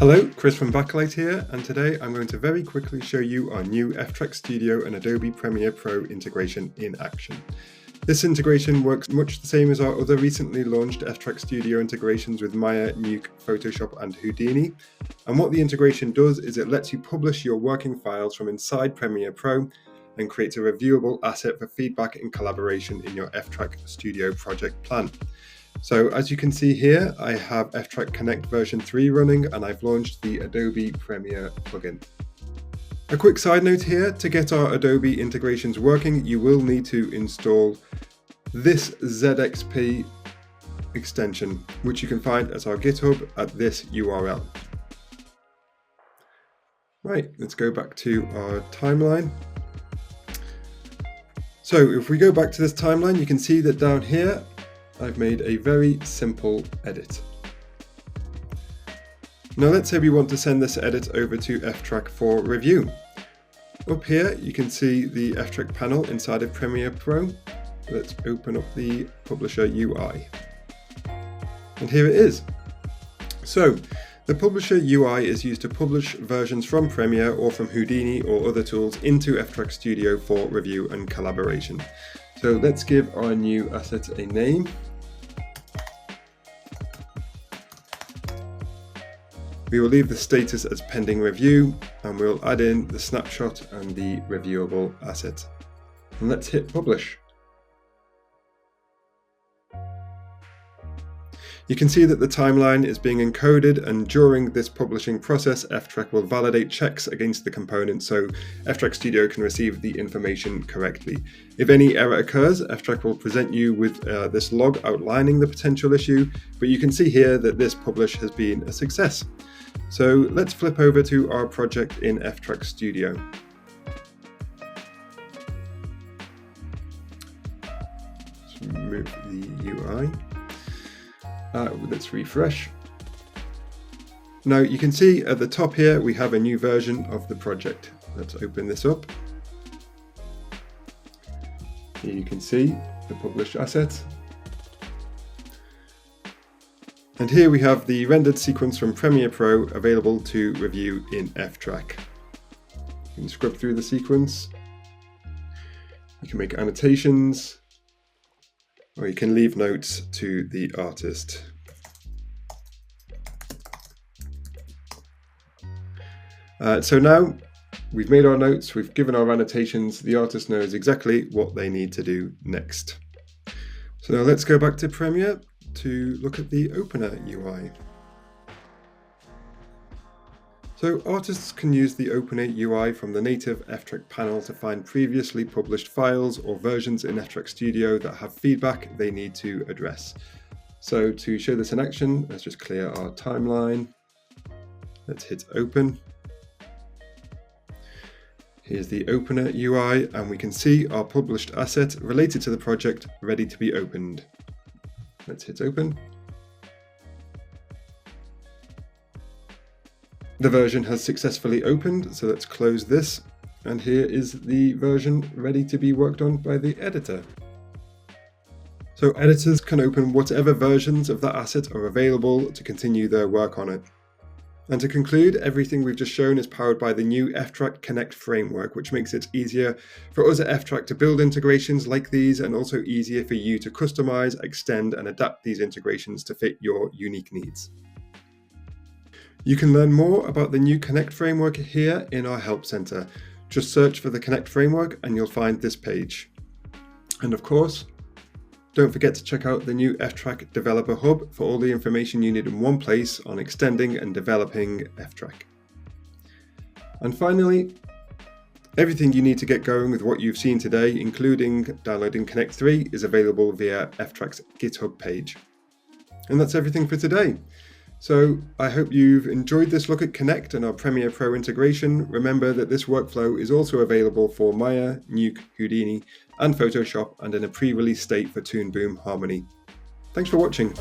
Hello, Chris from Backlight here, and today I'm going to very quickly show you our new Ftrack Studio and Adobe Premiere Pro integration in action. This integration works much the same as our other recently launched Ftrack Studio integrations with Maya, Nuke, Photoshop and Houdini. And what the integration does is it lets you publish your working files from inside Premiere Pro and creates a reviewable asset for feedback and collaboration in your Ftrack Studio project plan. So as you can see here, I have Ftrack Connect version 3 running and I've launched the Adobe Premiere plugin. A quick side note here, to get our Adobe integrations working, you will need to install this ZXP extension, which you can find at our GitHub at this URL. Right, let's go back to our timeline. So if we go back to this timeline, you can see that down here, I've made a very simple edit. Now let's say we want to send this edit over to Ftrack for review. Up here you can see the Ftrack panel inside of Premiere Pro. Let's open up the Publisher UI. And here it is. So the Publisher UI is used to publish versions from Premiere or from Houdini or other tools into Ftrack Studio for review and collaboration. So let's give our new asset a name. We will leave the status as pending review and we'll add in the snapshot and the reviewable asset. And let's hit publish. You can see that the timeline is being encoded, and during this publishing process, Ftrack will validate checks against the component so Ftrack Studio can receive the information correctly. If any error occurs, Ftrack will present you with this log outlining the potential issue, but you can see here that this publish has been a success. So let's flip over to our project in Ftrack Studio. Let's remove the UI. Let's refresh. Now you can see at the top here we have a new version of the project. Let's open this up. Here you can see the published asset. And here we have the rendered sequence from Premiere Pro available to review in Ftrack. You can scrub through the sequence. You can make annotations, or you can leave notes to the artist. So now we've made our notes, we've given our annotations, the artist knows exactly what they need to do next. So now let's go back to Premiere to look at the opener UI. So artists can use the opener UI from the native Ftrack panel to find previously published files or versions in Ftrack Studio that have feedback they need to address. So to show this in action, let's just clear our timeline. Let's hit open. Here's the opener UI and we can see our published asset related to the project ready to be opened. Let's hit open. The version has successfully opened, so let's close this. And here is the version ready to be worked on by the editor. So editors can open whatever versions of that asset are available to continue their work on it. And to conclude, everything we've just shown is powered by the new Ftrack Connect framework, which makes it easier for us at Ftrack to build integrations like these, and also easier for you to customize, extend, and adapt these integrations to fit your unique needs. You can learn more about the new Connect framework here in our Help Center. Just search for the Connect framework and you'll find this page. And of course, don't forget to check out the new Ftrack Developer Hub for all the information you need in one place on extending and developing Ftrack. And finally, everything you need to get going with what you've seen today, including downloading Connect 3, is available via Ftrack's GitHub page. And that's everything for today. So I hope you've enjoyed this look at Connect and our Premiere Pro integration. Remember that this workflow is also available for Maya, Nuke, Houdini, and Photoshop, and in a pre-release state for Toon Boom Harmony. Thanks for watching.